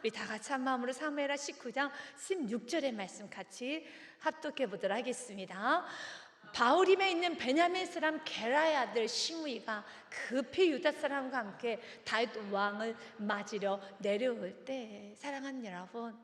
우리 다 같이 한 마음으로 사무엘하 19장 16절의 말씀 같이 합독해 보도록 하겠습니다. 바후림에 있는 베냐민 사람 게라의 아들 시므이가 급히 유다 사람과 함께 다윗 왕을 맞으려 내려올 때, 사랑하는 여러분,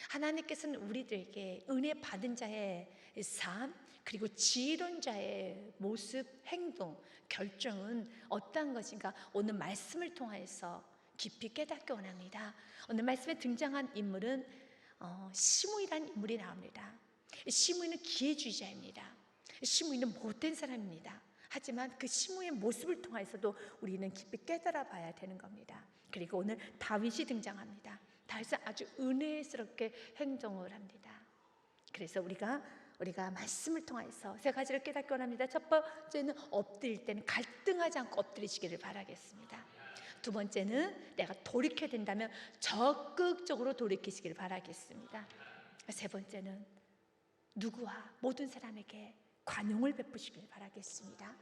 하나님께서는 우리들에게 은혜 받은 자의 삶, 그리고 지혜로운 자의 모습, 행동, 결정은 어떠한 것인가 오늘 말씀을 통해서 깊이 깨닫기 원합니다. 오늘 말씀에 등장한 인물은 시므이라는 인물이 나옵니다. 시므이는 기회주의자입니다. 시므이는 못된 사람입니다. 하지만 그 시므이의 모습을 통해서도 우리는 깊이 깨달아 봐야 되는 겁니다. 그리고 오늘 다윗이 등장합니다. 다윗은 아주 은혜스럽게 행동을 합니다. 그래서 우리가 말씀을 통해서 세 가지를 깨닫기 원합니다. 첫 번째는 엎드릴 때는 갈등하지 않고 엎드리시기를 바라겠습니다. 두 번째는 내가 돌이켜야 된다면 적극적으로 돌이키시기를 바라겠습니다. 세 번째는 누구와 모든 사람에게 관용을 베푸시길 바라겠습니다.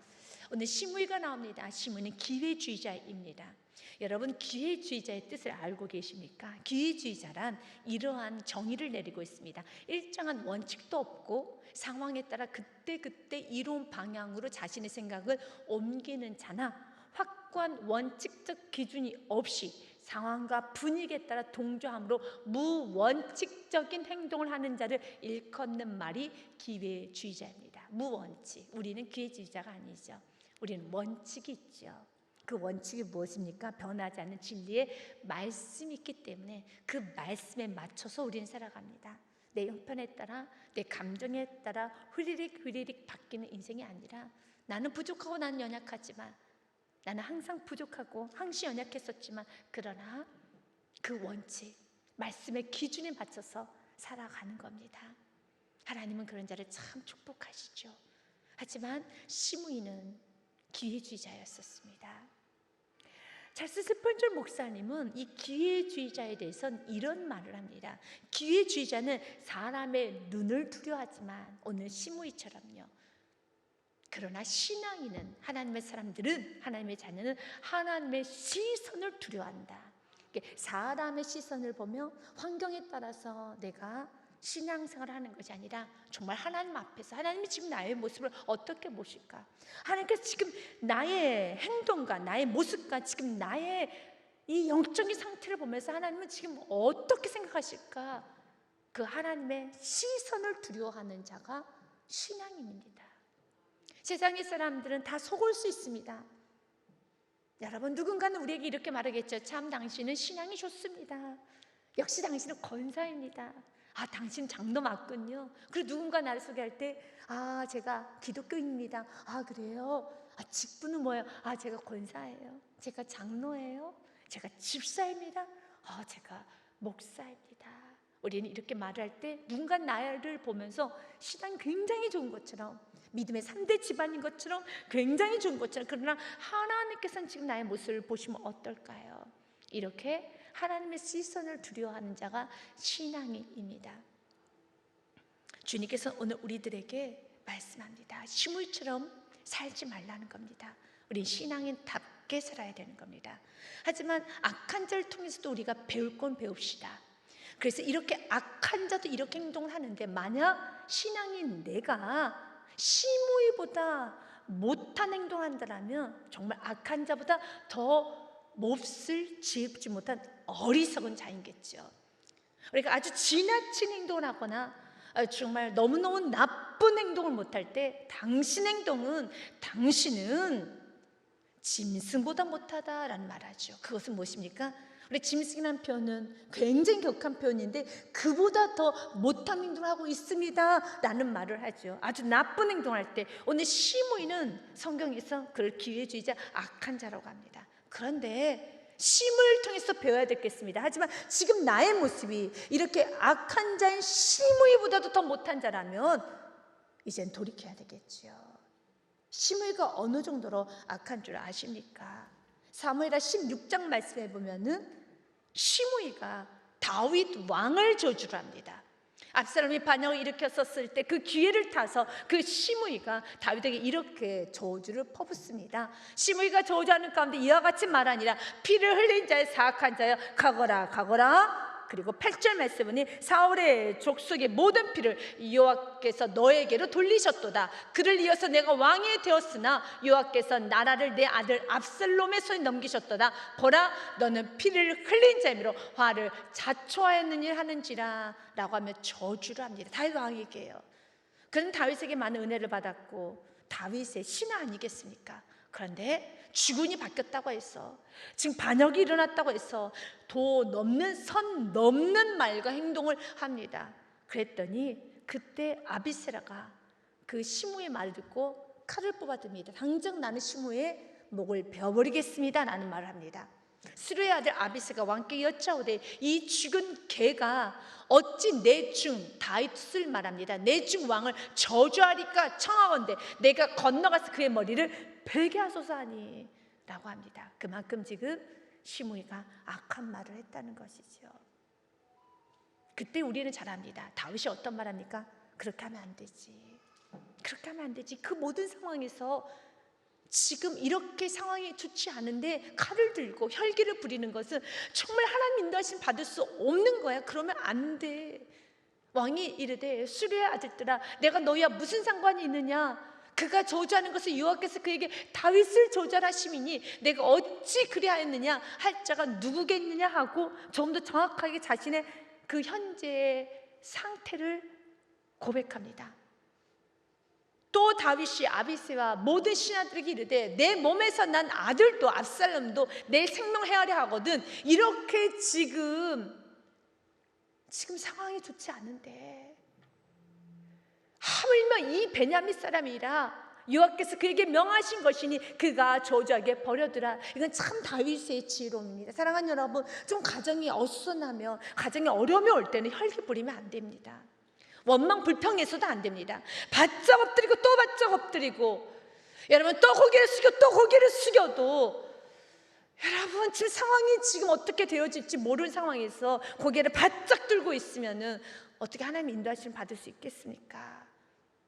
오늘 시므이가 나옵니다. 시므이는 기회주의자입니다. 여러분, 기회주의자의 뜻을 알고 계십니까? 기회주의자란 이러한 정의를 내리고 있습니다. 일정한 원칙도 없고 상황에 따라 그때그때 이로운 방향으로 자신의 생각을 옮기는 자나, 확고한 원칙적 기준이 없이 상황과 분위기에 따라 동조함으로 무원칙적인 행동을 하는 자를 일컫는 말이 기회주의자입니다. 무원칙. 우리는 기회주의자가 아니죠. 우리는 원칙이 있죠. 그 원칙이 무엇입니까? 변하지 않는 진리의 말씀이 있기 때문에 그 말씀에 맞춰서 우리는 살아갑니다. 내 형편에 따라, 내 감정에 따라 휘리릭 바뀌는 인생이 아니라, 나는 부족하고 나는 연약하지만, 나는 항상 부족하고 항시 연약했었지만, 그러나 그 원칙, 말씀의 기준에 맞춰서 살아가는 겁니다. 하나님은 그런 자를 참 축복하시죠. 하지만 시므이는 기회주의자였었습니다. 찰스 스펀저 목사님은 이 기회주의자에 대해서는 이런 말을 합니다. 기회주의자는 사람의 눈을 두려워하지만, 오늘 시므이처럼요, 그러나 신앙인은, 하나님의 사람들은, 하나님의 자녀는 하나님의 시선을 두려워한다. 사람의 시선을 보며 환경에 따라서 내가 신앙생활을 하는 것이 아니라 정말 하나님 앞에서 하나님이 지금 나의 모습을 어떻게 보실까, 하나님께서 지금 나의 행동과 나의 모습과 지금 나의 이 영적인 상태를 보면서 하나님은 지금 어떻게 생각하실까, 그 하나님의 시선을 두려워하는 자가 신앙인입니다. 세상의 사람들은 다 속을 수 있습니다. 여러분, 누군가는 우리에게 이렇게 말하겠죠. 참, 당신은 신앙이 좋습니다. 역시 당신은 권사입니다. 아, 당신 장로 맞군요. 그리고 누군가 나를 소개할 때, 아, 제가 기독교인입니다. 아, 그래요? 아, 직분은 뭐예요? 아, 제가 권사예요. 제가 장로예요. 제가 집사입니다. 아, 제가 목사입니다. 우리는 이렇게 말할 때 누군가 나를 보면서 신앙이 굉장히 좋은 것처럼, 믿음의 3대 집안인 것처럼 굉장히 좋은 것처럼, 그러나 하나님께서는 지금 나의 모습을 보시면 어떨까요? 이렇게 하나님의 시선을 두려워하는 자가 신앙인입니다. 주님께서 오늘 우리들에게 말씀합니다. 시므이처럼 살지 말라는 겁니다. 우린 신앙인답게 살아야 되는 겁니다. 하지만 악한 자를 통해서도 우리가 배울 건 배웁시다. 그래서 이렇게 악한 자도 이렇게 행동을 하는데, 만약 신앙인 내가 시므이보다 못한 행동을 한다면 정말 악한 자보다 더 몹쓸 지혜롭지 못한 어리석은 자인겠죠. 그러니까 아주 지나친 행동을 하거나 정말 너무너무 나쁜 행동을 못할 때, 당신은 짐승보다 못하다라는 말을 하죠. 그것은 무엇입니까? 우리 짐승이라는 표현은 굉장히 격한 표현인데, 그보다 더 못한 행동을 하고 있습니다 라는 말을 하죠. 아주 나쁜 행동을 할 때, 오늘 시므이는 성경에서 그를 기회주의자, 악한 자라고 합니다. 그런데 시므이를 통해서 배워야 되겠습니다. 하지만 지금 나의 모습이 이렇게 악한 자인 시므이보다도 더 못한 자라면 이젠 돌이켜야 되겠죠. 시므이가 어느 정도로 악한 줄 아십니까? 사무엘하 16장 말씀에 보면은 시므이가 다윗 왕을 저주를 합니다. 압살롬이 반역을 일으켰었을 때 그 기회를 타서 그 시므이가 다윗에게 이렇게 저주를 퍼붓습니다. 시므이가 저주하는 가운데 이와 같이 말하니라, 피를 흘린 자의 사악한 자여, 가거라 그리고 8절 말씀은 사울의 족속의 모든 피를 여호와께서 너에게로 돌리셨도다. 그를 이어서 내가 왕이 되었으나 여호와께서 나라를 내 아들 압살롬의 손에 넘기셨도다. 보라, 너는 피를 흘린 자임으로 화를 자초하였느니 하는지라 라고 하며 저주를 합니다. 다윗 왕에게요. 그는 다윗에게 많은 은혜를 받았고 다윗의 신하 아니겠습니까? 그런데 주군이 바뀌었다고 해서, 지금 반역이 일어났다고 해서 도 넘는 선 넘는 말과 행동을 합니다. 그랬더니 그때 아비세라가 그 시므의 말을 듣고 칼을 뽑아듭니다. 당장 나는 시므의 목을 베어버리겠습니다 라는 말을 합니다. 스루의 아들 아비세가 왕께 여짜오되 이 죽은 개가 어찌 내 중 다윗을 말합니다. 내 중 왕을 저주하리까 청하건대 내가 건너가서 그의 머리를 베게 하소서 하니 라고 합니다. 그만큼 지금 시므이가 악한 말을 했다는 것이죠. 그때 우리는 잘 압니다. 다윗이 어떤 말 합니까? 그렇게 하면 안 되지, 그렇게 하면 안 되지. 그 모든 상황에서 지금 이렇게 상황이 좋지 않은데 칼을 들고 혈기를 부리는 것은 정말 하나님 인도하심 받을 수 없는 거야. 그러면 안 돼. 왕이 이르되 수르의 아들들아, 내가 너희와 무슨 상관이 있느냐? 그가 저주하는 것을 여호와께서 그에게 다윗을 저주하심이니 내가 어찌 그리하였느냐 할 자가 누구겠느냐 하고 좀 더 정확하게 자신의 그 현재의 상태를 고백합니다. 또 다윗이 아비새와 모든 신하들에게 이르되 내 몸에서 난 아들도 압살롬도 내 생명 헤아려 하거든. 이렇게 지금 상황이 좋지 않은데 하물며 이 베냐민 사람이라 여호와께서 그에게 명하신 것이니 그가 저주하게 버려두라. 이건 참 다윗의 지혜로움입니다. 사랑하는 여러분, 좀 가정이 어수선하며 가정에 어려움이 올 때는 혈기 부리면 안 됩니다. 원망 불평해서도 안 됩니다. 바짝 엎드리고 또 바짝 엎드리고, 여러분 또 고개를 숙여 또 고개를 숙여도 여러분 지금 상황이 지금 어떻게 되어질지 모르는 상황에서 고개를 바짝 들고 있으면은 어떻게 하나님 인도하심 받을 수 있겠습니까?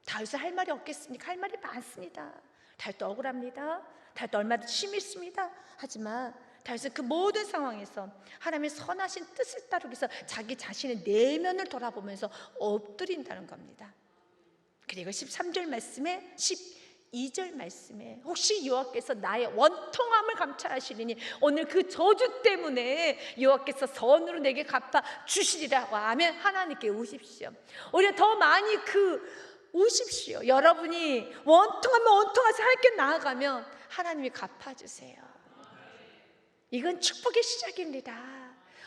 다윗은 할 말이 없겠습니까? 할 말이 많습니다. 다윗도 억울합니다. 다윗도 얼마나 심했습니다. 하지만 다윗은 그 모든 상황에서 하나님의 선하신 뜻을 따르기 위해서 자기 자신의 내면을 돌아보면서 엎드린다는 겁니다. 그리고 13절 말씀에 12절 말씀에 혹시 여호와께서 나의 원통함을 감찰하시리니 오늘 그 저주 때문에 여호와께서 선으로 내게 갚아 주시리라고 하면 하나님께 우십시오. 오히려 더 많이 우십시오. 여러분이 원통하면 원통해서 하나님께 나아가면 하나님이 갚아주세요. 이건 축복의 시작입니다.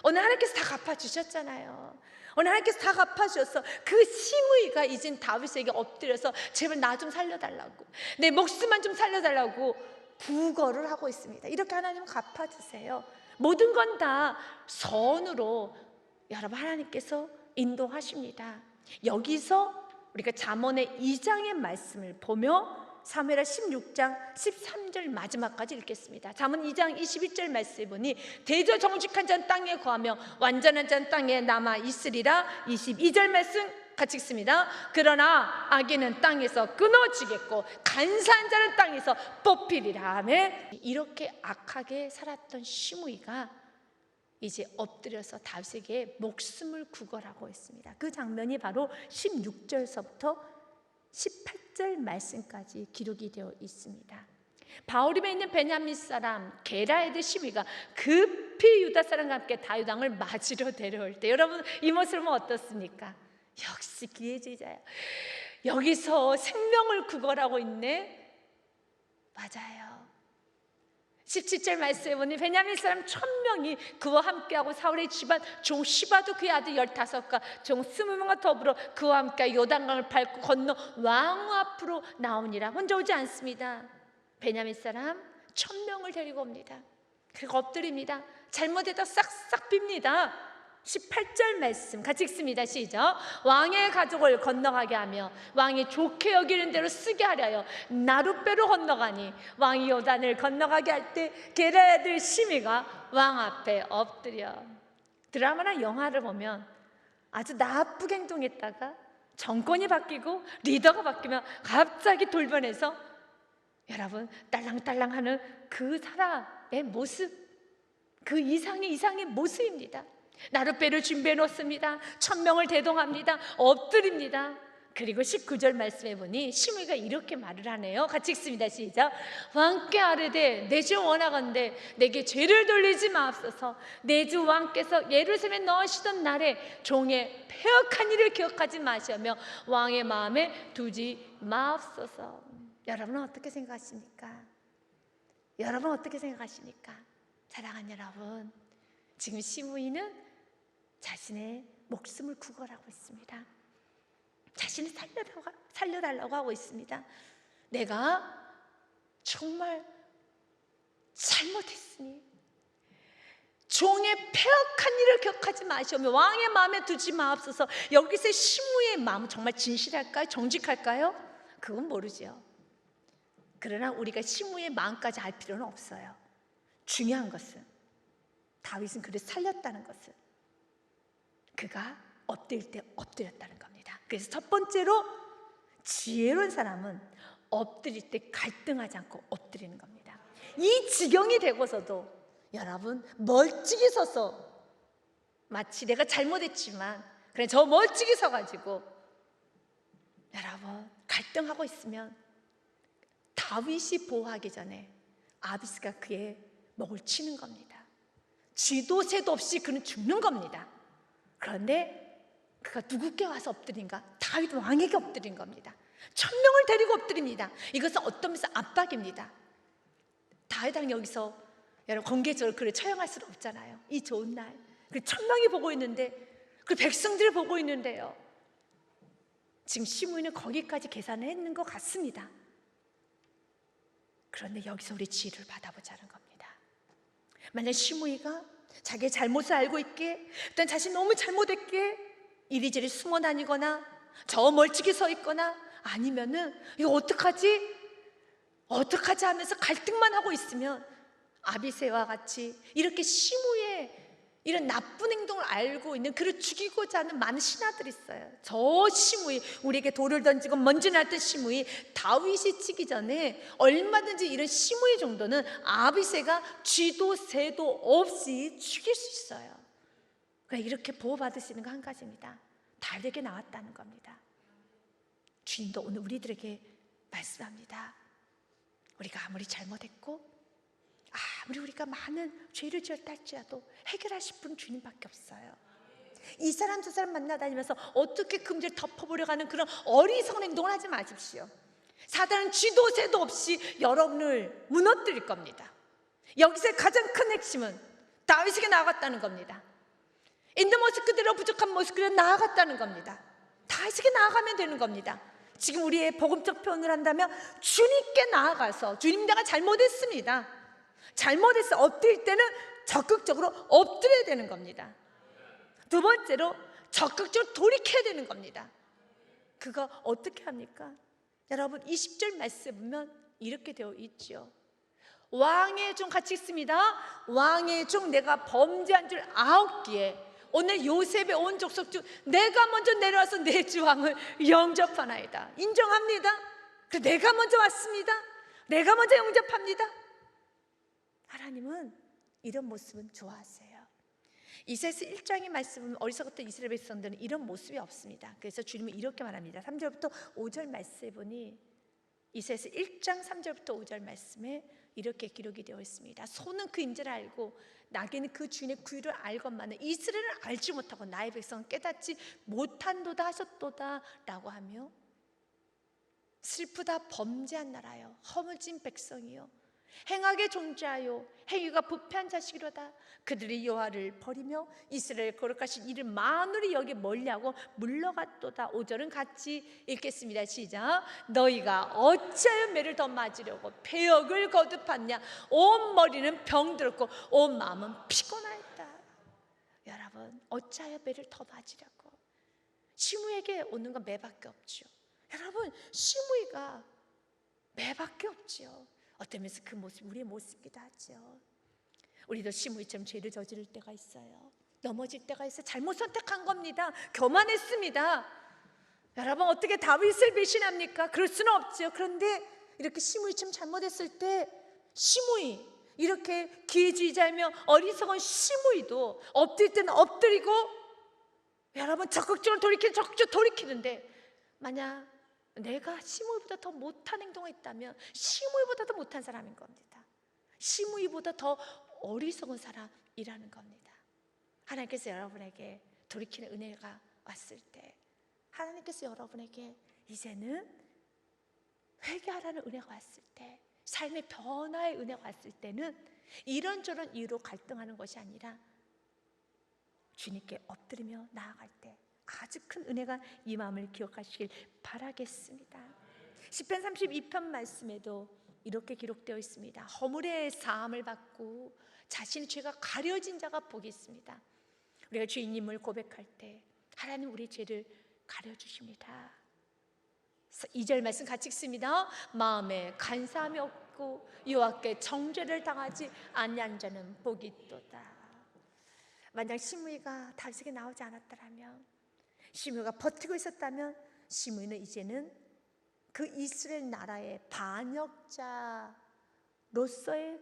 오늘 하나님께서 다 갚아주셨잖아요. 오늘 하나님께서 다 갚아주셔서 그 시므이가 이젠 다윗에게 엎드려서 제발 나 좀 살려달라고, 내 목숨만 좀 살려달라고 부거를 하고 있습니다. 이렇게 하나님 갚아주세요. 모든 건 다 선으로 여러분 하나님께서 인도하십니다. 여기서 우리가 잠언의 2장의 말씀을 보며 사무엘하 16장 13절 마지막까지 읽겠습니다. 잠언 2장 21절 말씀에 보니 대저 정직한 자는 땅에 거하며 완전한 자는 땅에 남아 있으리라. 22절 말씀 같이 읽습니다. 그러나 악인은 땅에서 끊어지겠고 간사한 자는 땅에서 뽑히리라 하며, 이렇게 악하게 살았던 시므이가 이제 엎드려서 다윗에게 목숨을 구걸하고 있습니다. 그 장면이 바로 16절서부터 18절 말씀까지 기록이 되어 있습니다. 바울임에 있는 베냐민 사람 게라의 시므이가 급히 유다 사람과 함께 다윗 왕을 맞으러 데려올 때 여러분 이 모습은 어떻습니까? 역시 기회주의자예요. 여기서 생명을 구걸하고 있네. 맞아요. 17절 말씀에 보니 베냐민 사람 1000명이 그와 함께하고 사울의 집안 종 시바도 그의 아들 15과 종 20명과 더불어 그와 함께 요단강을 밟고 건너 왕 앞으로 나오니라. 혼자 오지 않습니다. 베냐민 사람 1000명을 데리고 옵니다. 그리고 엎드립니다. 잘못해도 싹싹 빕니다. 18절 말씀 같이 읽습니다. 시작. 왕의 가족을 건너가게 하며 왕이 좋게 여기는 대로 쓰게 하려 나룻배로 건너가니 왕이 요단을 건너가게 할 때 게라의 아들 시므이가 왕 앞에 엎드려. 드라마나 영화를 보면 아주 나쁘게 행동했다가 정권이 바뀌고 리더가 바뀌면 갑자기 돌변해서 여러분 딸랑딸랑하는 그 사람의 모습, 그 이상의 모습입니다. 나룻배를 준비해 놓습니다. 1000명을 대동합니다. 엎드립니다. 그리고 19절 말씀해 보니 시므이가 이렇게 말을 하네요. 같이 읽습니다. 시작. 왕께 아뢰되 내 주 원하건대 내게 죄를 돌리지 마옵소서. 내 주 왕께서 예루살렘에 넣으시던 날에 종의 패역한 일을 기억하지 마시며 왕의 마음에 두지 마옵소서. 여러분은 어떻게 생각하십니까? 여러분 어떻게 생각하십니까? 사랑하는 여러분, 지금 시므이는 자신의 목숨을 구걸하고 있습니다. 자신을 살려달라고 하고 있습니다. 내가 정말 잘못했으니 종의 패역한 일을 기억하지 마시오며 왕의 마음에 두지 마옵소서. 여기서 시므이의 마음은 정말 진실할까요? 정직할까요? 그건 모르죠. 그러나 우리가 시므이의 마음까지 알 필요는 없어요. 중요한 것은 다윗은 그를 살렸다는 것은 그가 엎드릴 때 엎드렸다는 겁니다. 그래서 첫 번째로 지혜로운 사람은 엎드릴 때 갈등하지 않고 엎드리는 겁니다. 이 지경이 되고서도 여러분 멀찍이 서서 마치 내가 잘못했지만 그래 저 멀찍이 서가지고 여러분 갈등하고 있으면 다윗이 보호하기 전에 아비스가 그의 목을 치는 겁니다. 쥐도 새도 없이 그는 죽는 겁니다. 그런데 그가 누구께 와서 엎드린가? 다윗 왕에게 엎드린 겁니다. 1000명을 데리고 엎드립니다. 이것은 어떤 면에서 압박입니다. 다윗 왕 여기서 여러분 공개적으로 그를 처형할 수는 없잖아요. 이 좋은 날 그 1000명이 보고 있는데 그 백성들이 보고 있는데요. 지금 시므이는 거기까지 계산을 했는 것 같습니다. 그런데 여기서 우리 지혜를 받아보자는 겁니다. 만약 시므이가 자기의 잘못을 알고 있게, 일단 자신이 너무 잘못했기에 이리저리 숨어 다니거나 저 멀찍이 서 있거나 아니면은 이거 어떡하지? 어떡하지 하면서 갈등만 하고 있으면 아비새와 같이 이렇게 시므이의 이런 나쁜 행동을 알고 있는 그를 죽이고자 하는 많은 신하들이 있어요. 저 시므이, 우리에게 돌을 던지고 먼지 날던 시므이, 다윗이 치기 전에 얼마든지 이런 시므이 정도는 아비새가 쥐도 새도 없이 죽일 수 있어요. 그러니까 이렇게 보호받을 수 있는 거 한 가지입니다. 다윗에게 나왔다는 겁니다. 주님도 오늘 우리들에게 말씀합니다. 우리가 아무리 잘못했고 아무리 우리가 많은 죄를 지었다 할지라도 해결하실 분 주님밖에 없어요. 이 사람 저 사람 만나다니면서 어떻게 그 문제를 덮어보려고 하는 그런 어리석은 행동을 하지 마십시오. 사단은 쥐도 새도 없이 여러분을 무너뜨릴 겁니다. 여기서 가장 큰 핵심은 다윗에게 나아갔다는 겁니다. 있는 모습 그대로 부족한 모습 그대로 나아갔다는 겁니다. 다윗에게 나아가면 되는 겁니다. 지금 우리의 복음적 표현을 한다면 주님께 나아가서 주님 내가 잘못했습니다. 잘못해서 엎드릴 때는 적극적으로 엎드려야 되는 겁니다. 두 번째로 적극적으로 돌이켜야 되는 겁니다. 그거 어떻게 합니까? 여러분 20절 말씀에 보면 이렇게 되어 있죠. 왕의 종 같이 읽습니다. 왕의 종 내가 범죄한 줄 아옵기에 오늘 요셉의 온 족속 중 내가 먼저 내려와서 내 주 왕을 영접하나이다. 인정합니다. 내가 먼저 왔습니다. 내가 먼저 영접합니다. 하나님은 이런 모습은 좋아하세요. 이사야서 1장의 말씀은 어리석었던 이스라엘 백성들은 이런 모습이 없습니다. 그래서 주님은 이렇게 말합니다. 3절부터 5절 말씀에 보니 이사야서 1장 3절부터 5절 말씀에 이렇게 기록이 되어 있습니다. 소는 그 임재를 알고 나귀는 그 주인의 구유를 알건만은 이스라엘을 알지 못하고 나의 백성은 깨닫지 못한도다 하셨도다 라고 하며 슬프다 범죄한 나라여 허물진 백성이여 행하게 존재하여 행위가 부패한 자식이로다. 그들이 여호와를 버리며 이스라엘 거룩하신 이를 만으로 여기 멀리하고 물러갔도다. 5절은 같이 읽겠습니다. 시작. 너희가 어찌하여 매를 더 맞으려고 패역을 거듭하냐. 온 머리는 병들었고 온 마음은 피곤하였다. 여러분 어찌하여 매를 더 맞으려고. 시므이에게 오는 건 매밖에 없죠. 여러분 시므이가 매밖에 없죠. 어떤 면에서 그 모습이 우리의 모습이기도 하죠. 우리도 시므이처럼 죄를 저지를 때가 있어요. 넘어질 때가 있어요. 잘못 선택한 겁니다. 교만했습니다. 여러분 어떻게 다윗을 배신합니까? 그럴 수는 없죠. 그런데 이렇게 시므이처럼 잘못했을 때 시므이 이렇게 기회주의자이며 어리석은 시므이도 엎드릴 때는 엎드리고, 여러분 적극적으로 돌이키는데, 만약 내가 시므이보다 더 못한 행동을 했다면 시므이보다 더 못한 사람인 겁니다. 시므이보다 더 어리석은 사람이라는 겁니다. 하나님께서 여러분에게 돌이키는 은혜가 왔을 때, 하나님께서 여러분에게 이제는 회개하라는 은혜가 왔을 때, 삶의 변화의 은혜가 왔을 때는 이런저런 이유로 갈등하는 것이 아니라 주님께 엎드리며 나아갈 때 아주 큰 은혜가 이 마음을 기억하시길 바라겠습니다. 시편 32편 말씀에도 이렇게 기록되어 있습니다. 허물의 사함을 받고 자신의 죄가 가려진 자가 복이 있습니다. 우리가 주인님을 고백할 때 하나님 우리 죄를 가려주십니다. 2절 말씀 같이 읽습니다. 마음에 간사함이 없고 여호와께 정죄를 당하지 아니한 자는 복이 있도다. 만약 시므이가 다윗에게 나오지 않았더라면, 시므이가 버티고 있었다면, 시므이는 이제는 그 이스라엘 나라의 반역자로서의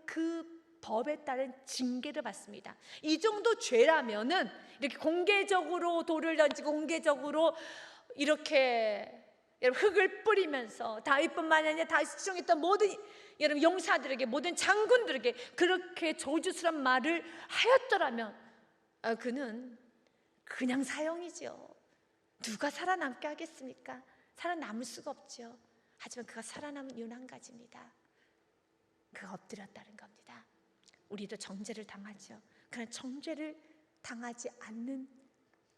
그 법에 따른 징계를 받습니다. 이 정도 죄라면은 이렇게 공개적으로 돌을 던지고 공개적으로 이렇게 흙을 뿌리면서 다윗뿐만 아니라 다윗을 추종했던 모든 여러분 용사들에게, 모든 장군들에게 그렇게 저주스러운 말을 하였더라면 그는 그냥 사형이죠. 누가 살아남게 하겠습니까? 살아남을 수가 없죠. 하지만 그가 살아남은 이유는 한 가지입니다. 그가 엎드렸다는 겁니다. 우리도 정죄를 당하죠. 그러나 정죄를 당하지 않는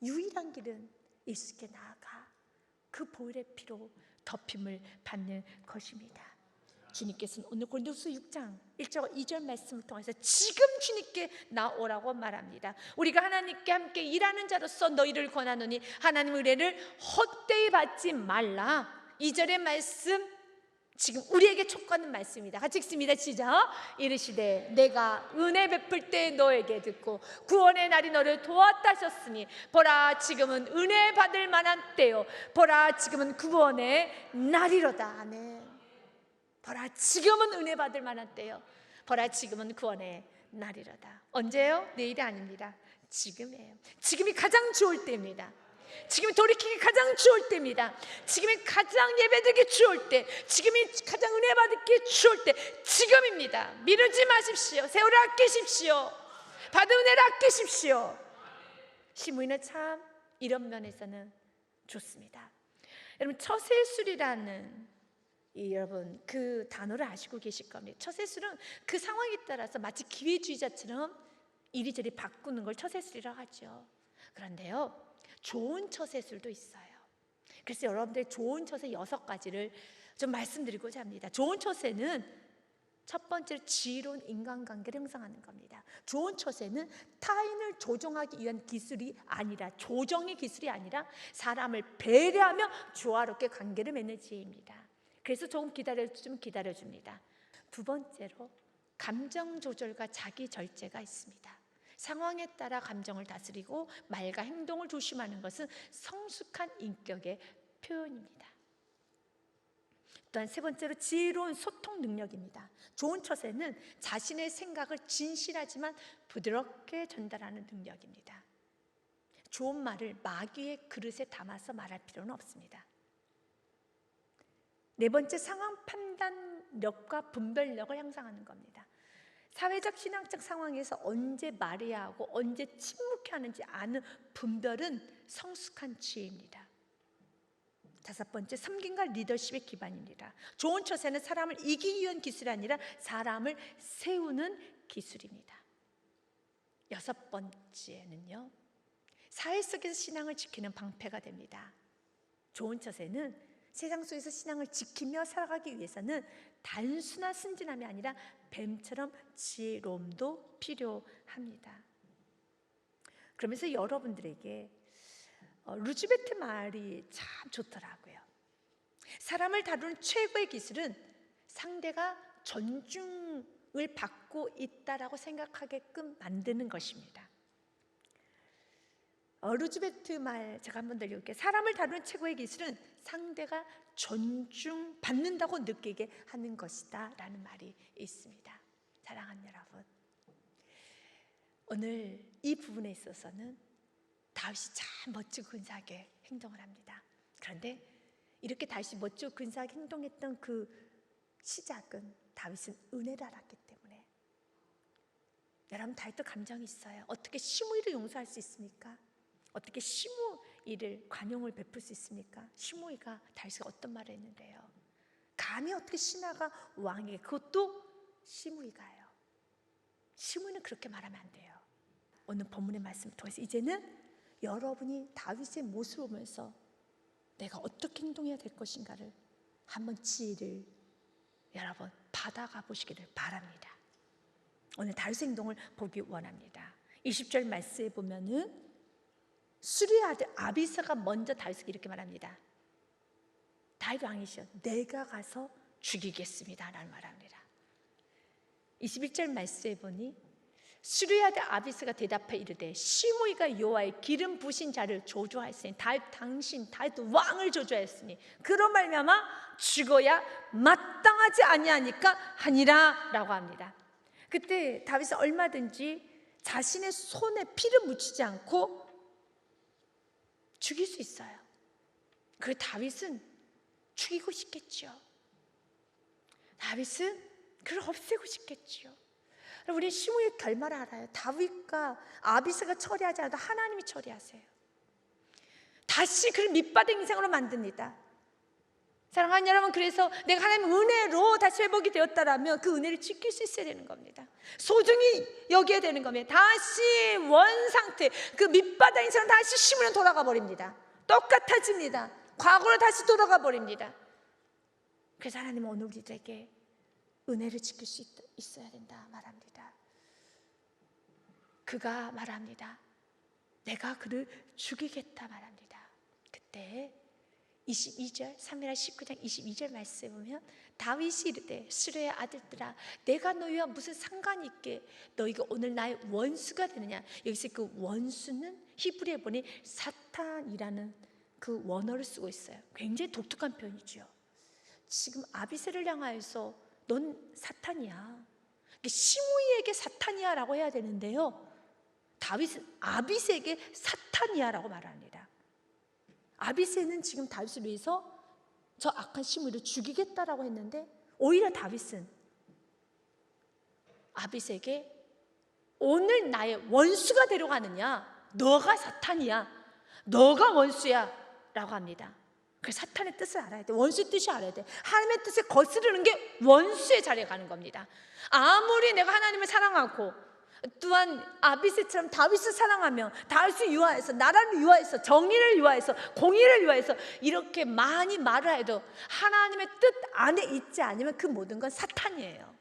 유일한 길은 예수께 나아가 그 보혈의 피로 덮임을 받는 것입니다. 주님께서는 오늘 고린도후서 6장 1절 2절 말씀을 통해서 지금 주님께 나오라고 말합니다. 우리가 하나님께 함께 일하는 자로서 너희를 권하노니 하나님의 은혜를 헛되이 받지 말라. 2절의 말씀 지금 우리에게 촉구하는 말씀입니다. 같이 읽습니다. 시작. 이르시되 내가 은혜 베풀 때 너에게 듣고 구원의 날이 너를 도왔다 하셨으니 보라 지금은 은혜 받을 만한 때요 보라 지금은 구원의 날이로다. 아멘. 보라 지금은 은혜 받을 만한 때요 보라 지금은 구원의 날이로다. 언제요? 내일이 아닙니다. 지금이에요. 지금이 가장 좋을 때입니다. 지금이 돌이키기 가장 좋을 때입니다. 지금이 가장 예배드리기 좋을 때, 지금이 가장 은혜 받기 좋을 때, 지금입니다. 미루지 마십시오. 세월을 아끼십시오. 받은 은혜를 아끼십시오. 시므이는 참 이런 면에서는 좋습니다. 여러분 처세술이라는 여러분 그 단어를 아시고 계실 겁니다. 처세술은 그 상황에 따라서 마치 기회주의자처럼 이리저리 바꾸는 걸 처세술이라고 하죠. 그런데요 좋은 처세술도 있어요. 그래서 여러분들 좋은 처세 6가지를 좀 말씀드리고자 합니다. 좋은 처세는 첫 번째로 지혜로운 인간관계를 형성하는 겁니다. 좋은 처세는 타인을 조종하기 위한 기술이 아니라, 조정의 기술이 아니라 사람을 배려하며 조화롭게 관계를 맺는 지혜입니다. 그래서 조금 기다려줍니다. 두 번째로 감정 조절과 자기 절제가 있습니다. 상황에 따라 감정을 다스리고 말과 행동을 조심하는 것은 성숙한 인격의 표현입니다. 또한 세 번째로 지혜로운 소통 능력입니다. 좋은 처세는 자신의 생각을 진실하지만 부드럽게 전달하는 능력입니다. 좋은 말을 마귀의 그릇에 담아서 말할 필요는 없습니다. 네 번째, 상황 판단력과 분별력을 향상하는 겁니다. 사회적 신앙적 상황에서 언제 말해야 하고 언제 침묵해야 하는지 아는 분별은 성숙한 지혜입니다. 다섯 번째, 섬김과 리더십의 기반입니다. 좋은 처세는 사람을 이기기 위한 기술이 아니라 사람을 세우는 기술입니다. 여섯 번째는요, 사회 속에서 신앙을 지키는 방패가 됩니다. 좋은 처세는 세상 속에서 신앙을 지키며 살아가기 위해서는 단순한 순진함이 아니라 뱀처럼 지혜로움도 필요합니다. 그러면서 여러분들에게 루즈베트 말이 참 좋더라고요. 사람을 다루는 최고의 기술은 상대가 존중을 받고 있다라고 생각하게끔 만드는 것입니다. 루즈베트 말 제가 한번 더 읽을게요. 사람을 다루는 최고의 기술은 상대가 존중받는다고 느끼게 하는 것이다 라는 말이 있습니다. 사랑하는 여러분, 오늘 이 부분에 있어서는 다윗이 참 멋지고 근사하게 행동을 합니다. 그런데 이렇게 다윗이 멋지고 근사하게 행동했던 그 시작은 다윗은 은혜를 알았기 때문에. 여러분, 다윗도 감정이 있어요. 어떻게 시므이를 용서할 수 있습니까? 어떻게 시므이를 관용을 베풀 수 있습니까? 시므이가 다윗이 어떤 말을 했는데요? 감히 어떻게 신하가 왕에게, 그것도 시므이가요. 시므이는 그렇게 말하면 안 돼요. 오늘 본문의 말씀을 통해서 이제는 여러분이 다윗의 모습을 보면서 내가 어떻게 행동해야 될 것인가를 한번 지혜를 여러분 받아가 보시기를 바랍니다. 오늘 다윗의 행동을 보기 원합니다. 20절 말씀에 보면은 수리의 아들 아비사가 먼저 다윗에게 이렇게 말합니다. 다윗 왕이시여, 내가 가서 죽이겠습니다 라는 말합니다. 21절 말씀에 보니 수리의 아들 아비스가 대답해 이르되 시므이가 여호와의 기름 부으신 자를 저주하였으니 다윗 왕을 저주하였으니 그런 말미암아 죽어야 마땅하지 아니하니까 하니라 라고 합니다. 그때 다윗은 얼마든지 자신의 손에 피를 묻히지 않고 죽일 수 있어요. 그 다윗은 죽이고 싶겠죠. 다윗은 그를 없애고 싶겠죠. 우리 시므이의 결말을 알아요. 다윗과 아비스가 처리하지 않아도 하나님이 처리하세요. 다시 그를 밑바닥 인생으로 만듭니다. 사랑하는 여러분, 그래서 내가 하나님의 은혜로 다시 회복이 되었다라면 그 은혜를 지킬 수 있어야 되는 겁니다. 소중히 여겨야 되는 겁니다. 다시 원상태, 그 밑바닥 인생은 다시 시므이로 돌아가 버립니다. 똑같아집니다. 과거로 다시 돌아가 버립니다. 그래서 하나님은 오늘 우리들에게 은혜를 지킬 수 있어야 된다 말합니다. 그가 말합니다. 내가 그를 죽이겠다 말합니다. 그때 22절, 3회라 19장 22절 말씀에 보면 다윗이 이르되 수레의 아들들아, 내가 너희와 무슨 상관이 있게? 너희가 오늘 나의 원수가 되느냐? 여기서 그 원수는 히브리에 보니 사탄이라는 그 원어를 쓰고 있어요. 굉장히 독특한 표현이죠. 지금 아비새를 향하여서 넌 사탄이야, 시므이에게 사탄이야 라고 해야 되는데요, 다윗은 아비새에게 사탄이야 라고 말합니다. 아비새는 지금 다윗을 위해서 저 악한 시므이를 죽이겠다라고 했는데 오히려 다윗은 아비새에게 오늘 나의 원수가 되려고 하느냐, 너가 사탄이야, 너가 원수야 라고 합니다. 그래서 사탄의 뜻을 알아야 돼. 원수의 뜻이 알아야 돼. 하나님의 뜻에 거스르는 게 원수의 자리에 가는 겁니다. 아무리 내가 하나님을 사랑하고 또한 아비새처럼 다윗을 사랑하며 다윗을 유하해서, 나라를 유하해서, 정의를 유하해서, 공의를 유하해서 이렇게 많이 말을 해도 하나님의 뜻 안에 있지 않으면 그 모든 건 사탄이에요.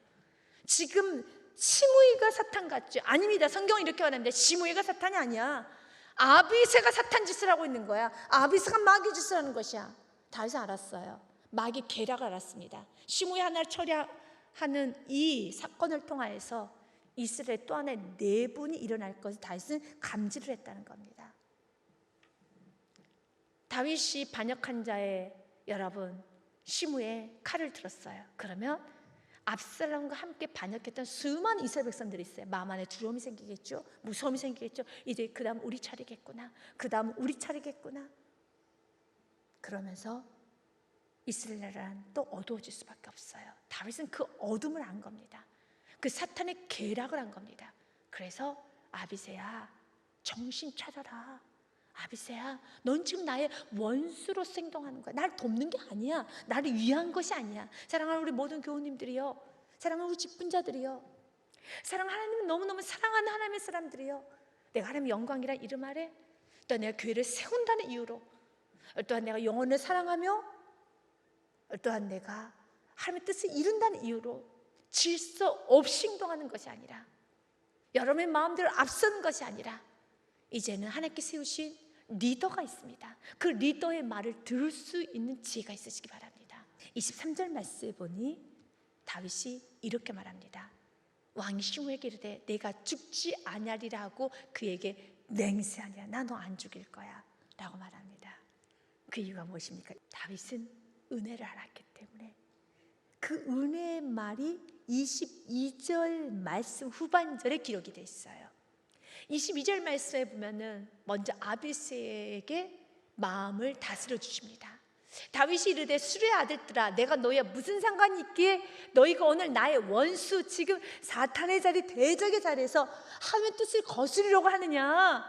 지금 시므이가 사탄 같죠? 아닙니다. 성경은 이렇게 말합니다. 시므이가 사탄이 아니야. 아비새가 사탄 짓을 하고 있는 거야. 아비새가 마귀 짓을 하는 것이야. 다윗은 알았어요. 마귀 계략을 알았습니다. 시므이 하나를 처리하는 이 사건을 통하여서 이스라엘 또 하나의 내분이 일어날 것을 다윗은 감지를 했다는 겁니다. 다윗이 반역한 자의 여러분 시므이의 칼을 들었어요. 그러면 압살롬과 함께 반역했던 수많은 이스라엘 백성들이 있어요. 마음 안에 두려움이 생기겠죠. 무서움이 생기겠죠. 이제 그 다음 우리 차례겠구나, 그 다음 우리 차례겠구나. 그러면서 이스라엘 나라는 또 어두워질 수밖에 없어요. 다윗은 그 어둠을 안 겁니다. 그 사탄의 계략을 한 겁니다. 그래서 아비새야, 정신 차려라. 아비새야, 넌 지금 나의 원수로 행동하는 거야. 나를 돕는 게 아니야. 나를 위한 것이 아니야. 사랑하는 우리 모든 교우님들이요, 사랑하는 우리 직분자들이요, 사랑하는 하나님을 너무너무 사랑하는 하나님의 사람들이요, 내가 하나님의 영광이란 이름 아래 또 내가 교회를 세운다는 이유로, 또한 내가 영혼을 사랑하며, 또한 내가 하나님의 뜻을 이룬다는 이유로 질서 없이 행동하는 것이 아니라, 여러분의 마음대로 앞서는 것이 아니라, 이제는 하나님께 세우신 리더가 있습니다. 그 리더의 말을 들을 수 있는 지혜가 있으시기 바랍니다. 23절 말씀에 보니 다윗이 이렇게 말합니다. 왕이 시므이에게 이르되 내가 죽지 아니하리라 하고 그에게 맹세하니라. 나 너 안 죽일 거야 라고 말합니다. 그 이유가 무엇입니까? 다윗은 은혜를 알았기 때문에 그 은혜의 말이 22절 말씀 후반절에 기록이 되어 있어요. 22절 말씀에 보면은 먼저 아비새에게 마음을 다스려 주십니다. 다윗이 이르되 수르의 아들들아, 내가 너희와 무슨 상관이 있기에 너희가 오늘 나의 원수, 지금 사탄의 자리, 대적의 자리에서 하나님의 뜻을 거스르려고 하느냐?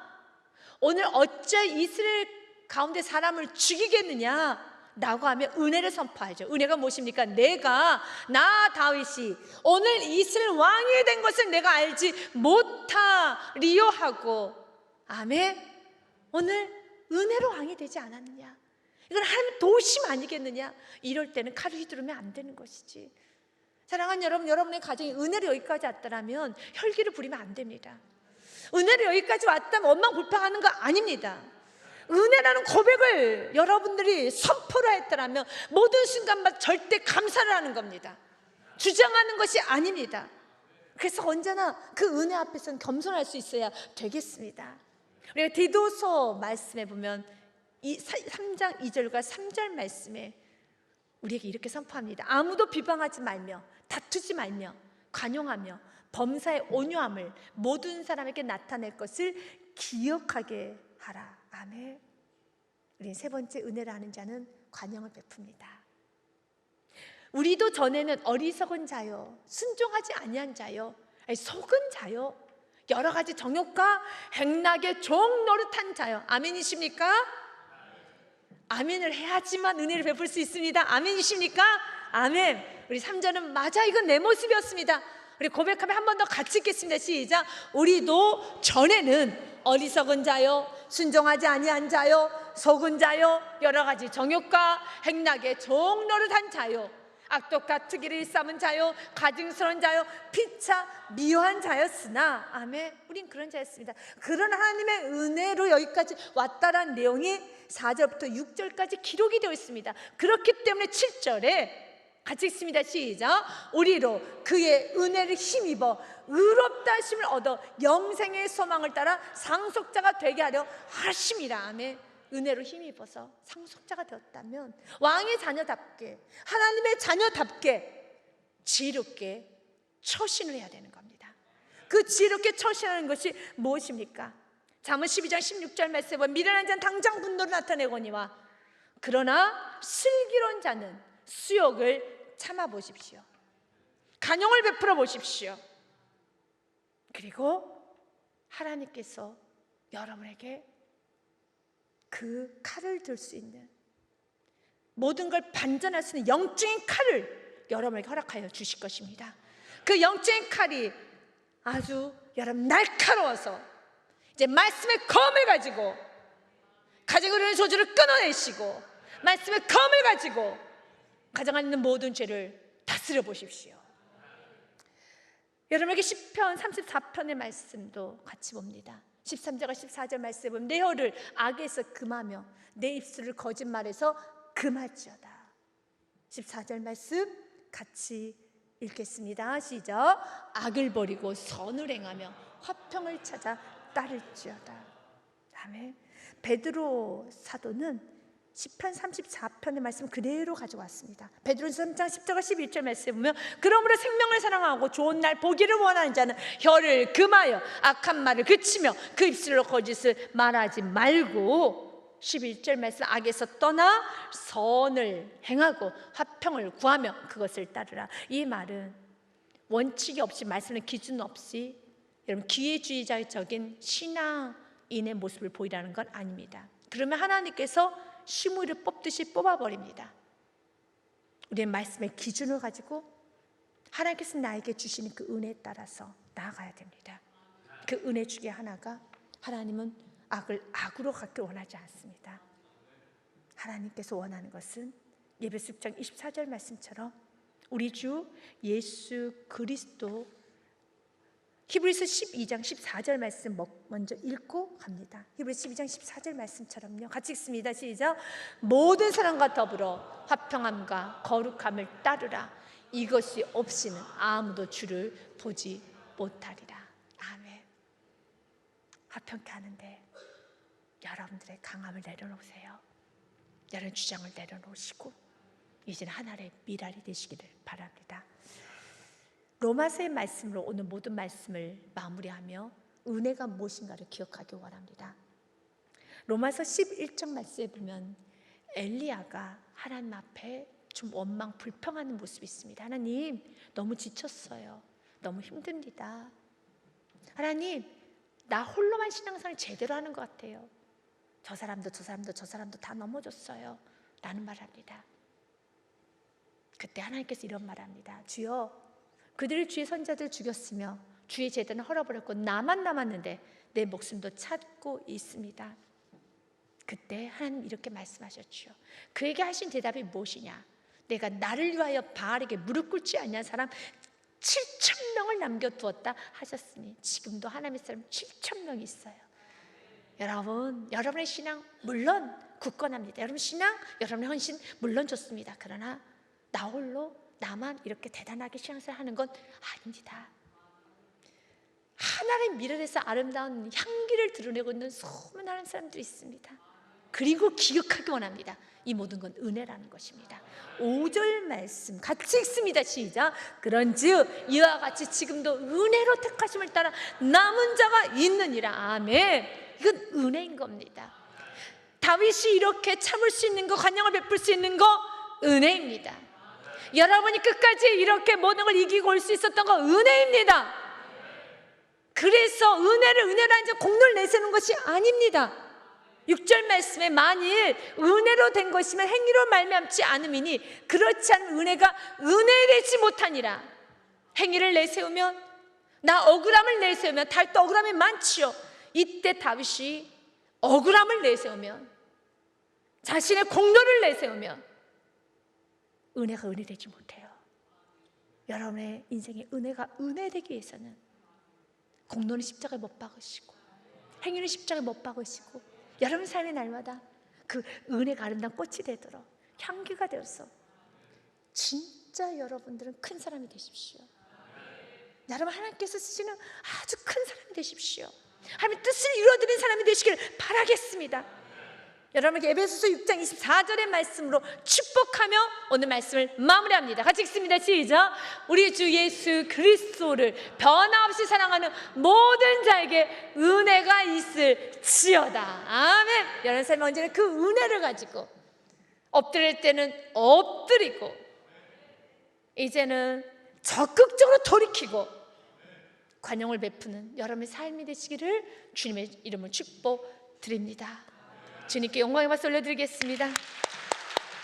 오늘 어찌 이스라엘 가운데 사람을 죽이겠느냐? 라고 하면 은혜를 선포하죠. 은혜가 무엇입니까? 나 다윗이 오늘 이스라엘 왕이 된 것을 내가 알지 못하리요 하고, 아멘. 오늘 은혜로 왕이 되지 않았느냐? 이건 하나님 도우심 아니겠느냐? 이럴 때는 칼을 휘두르면 안 되는 것이지. 사랑하는 여러분, 여러분의 가정이 은혜로 여기까지 왔다면 혈기를 부리면 안 됩니다. 은혜로 여기까지 왔다면 원망 불평하는 거 아닙니다. 은혜라는 고백을 여러분들이 선포를 했더라면 모든 순간마다 절대 감사를 하는 겁니다. 주장하는 것이 아닙니다. 그래서 언제나 그 은혜 앞에서는 겸손할 수 있어야 되겠습니다. 우리가 디도서 말씀에 보면 이 3장 2절과 3절 말씀에 우리에게 이렇게 선포합니다. 아무도 비방하지 말며 다투지 말며 관용하며 범사의 온유함을 모든 사람에게 나타낼 것을 기억하게 하라. 아멘. 우리 세 번째, 은혜를 아는 자는 관용을 베풉니다. 우리도 전에는 어리석은 자요, 순종하지 아니한 자요, 속은 자요, 여러 가지 정욕과 행락의 종 노릇한 자요. 아멘이십니까? 아멘을 해야지만 은혜를 베풀 수 있습니다. 아멘이십니까? 아멘. 우리 3절은 맞아, 이건 내 모습이었습니다. 우리 고백하면 한 번 더 같이 읽겠습니다. 시작. 우리도 전에는 어리석은 자요, 순종하지 아니한 자요, 속은 자요, 여러 가지 정욕과 행락의 종 노릇한 자요, 악독과 특기를 일삼은 자요, 가증스러운 자요, 피차 미워한 자였으나, 아멘, 우린 그런 자였습니다. 그런 하나님의 은혜로 여기까지 왔다라는 내용이 4절부터 6절까지 기록이 되어 있습니다. 그렇기 때문에 7절에 같이 읽습니다. 시작. 우리로 그의 은혜를 힘입어 의롭다 하심을 얻어 영생의 소망을 따라 상속자가 되게 하려 하심이라. 아멘. 은혜로 힘입어서 상속자가 되었다면 왕의 자녀답게, 하나님의 자녀답게 지혜롭게 처신을 해야 되는 겁니다. 그 지혜롭게 처신하는 것이 무엇입니까? 잠언 12장 16절 말씀에 보면 미련한 자는 당장 분노를 나타내거니와 그러나 슬기로운 자는 수욕을 참아보십시오. 간용을 베풀어 보십시오. 그리고 하나님께서 여러분에게 그 칼을 들 수 있는, 모든 걸 반전할 수 있는 영적인 칼을 여러분에게 허락하여 주실 것입니다. 그 영적인 칼이 아주 여러분 날카로워서 이제 말씀의 검을 가지고 가정을 이루는 소주를 끊어내시고 말씀의 검을 가지고 가정 안에 있는 모든 죄를 다스려 보십시오. 여러분에게 시편 34편의 말씀도 같이 봅니다. 13절과 14절 말씀에 보면 내 혀를 악에서 금하며 내 입술을 거짓말에서 금할지어다. 14절 말씀 같이 읽겠습니다. 시작. 악을 버리고 선을 행하며 화평을 찾아 따를지어다. 아멘. 베드로 사도는 시편 34편의 말씀 그대로 가져왔습니다. 베드로전서 3장 10절과 11절 말씀에 보면 그러므로 생명을 사랑하고 좋은 날 보기를 원하는 자는 혀를 금하여 악한 말을 그치며 그 입술로 거짓을 말하지 말고 11절 말씀 악에서 떠나 선을 행하고 화평을 구하며 그것을 따르라. 이 말은 원칙이 없이, 말씀의 기준 없이 여러분 기회주의자적인 신앙인의 모습을 보이라는 건 아닙니다. 그러면 하나님께서 시므리를 뽑듯이 뽑아버립니다. 우리의 말씀의 기준을 가지고 하나님께서 나에게 주시는 그 은혜에 따라서 나아가야 됩니다. 그 은혜 중에 하나가, 하나님은 악을 악으로 갚기 원하지 않습니다. 하나님께서 원하는 것은 예배서 6장 24절 말씀처럼 우리 주 예수 그리스도, 히브리서 12장 14절 말씀 먼저 읽고 갑니다. 히브리서 12장 14절 말씀처럼요. 같이 읽습니다. 시작. 모든 사람과 더불어 화평함과 거룩함을 따르라. 이것이 없이는 아무도 주를 보지 못하리라. 아멘. 화평케 하는데 여러분들의 강함을 내려놓으세요. 여러분 주장을 내려놓으시고 이제는 하나의 미랄이 되시기를 바랍니다. 로마서의 말씀으로 오늘 모든 말씀을 마무리하며 은혜가 무엇인가를 기억하기 원합니다. 로마서 11장 말씀에 보면 엘리야가 하나님 앞에 좀 원망 불평하는 모습이 있습니다. 하나님, 너무 지쳤어요. 너무 힘듭니다. 하나님, 나 홀로만 신앙생활 제대로 하는 것 같아요. 저 사람도 다 넘어졌어요. 라는 말을 합니다. 그때 하나님께서 이런 말을 합니다. 주여, 그들을 주의 선자들 죽였으며 주의 제단을 헐어버렸고 나만 남았는데 내 목숨도 찾고 있습니다. 그때 하나님 이렇게 말씀하셨죠. 그에게 하신 대답이 무엇이냐? 내가 나를 위하여 바알에게 무릎 꿇지 않는 사람 7,000명을 남겨두었다 하셨으니 지금도 하나님의 사람 7,000명이 있어요. 여러분, 여러분의 신앙 물론 굳건합니다. 여러분 신앙, 여러분의 헌신 물론 좋습니다. 그러나 나 홀로 나만 이렇게 대단하게 신앙생활 하는 건 아닙니다. 하나님의 미련에서 아름다운 향기를 드러내고 있는 소문나는 사람들이 있습니다. 그리고 기억하기 원합니다. 이 모든 건 은혜라는 것입니다. 5절 말씀 같이 읽습니다. 시작. 그런즉 이와 같이 지금도 은혜로 택하심을 따라 남은 자가 있느니라. 아멘. 이건 은혜인 겁니다. 다윗이 이렇게 참을 수 있는 거, 관용을 베풀 수 있는 거 은혜입니다. 여러분이 끝까지 이렇게 모든 걸 이기고 올 수 있었던 거 은혜입니다. 그래서 은혜를 은혜라는 지 공로를 내세우는 것이 아닙니다. 6절 말씀에 만일 은혜로 된 것이면 행위로 말미암지 않음이니 그렇지 않으면 은혜가 은혜되지 못하니라. 행위를 내세우면, 나 억울함을 내세우면, 다윗도 억울함이 많지요. 이때 다윗이 억울함을 내세우면, 자신의 공로를 내세우면 은혜가 은혜되지 못해요. 여러분의 인생에 은혜가 은혜되기 위해서는 공로는 십자가에 못 박으시고 행위는 십자가에 못 박으시고 여러분 삶의 날마다 그 은혜가 아름다운 꽃이 되도록 향기가 되어서 진짜 여러분들은 큰 사람이 되십시오. 여러분 하나님께서 쓰시는 아주 큰 사람이 되십시오. 하나님의 뜻을 이루어드리는 사람이 되시기를 바라겠습니다. 여러분에게 에베소서 6장 24절의 말씀으로 축복하며 오늘 말씀을 마무리합니다. 같이 읽습니다. 시작. 우리 주 예수 그리스도를 변함없이 사랑하는 모든 자에게 은혜가 있을지어다. 아멘. 여러분 삶에 언제나 그 은혜를 가지고 엎드릴 때는 엎드리고 이제는 적극적으로 돌이키고 관용을 베푸는 여러분의 삶이 되시기를 주님의 이름으로 축복드립니다. 주님께 영광의 박수 올려드리겠습니다.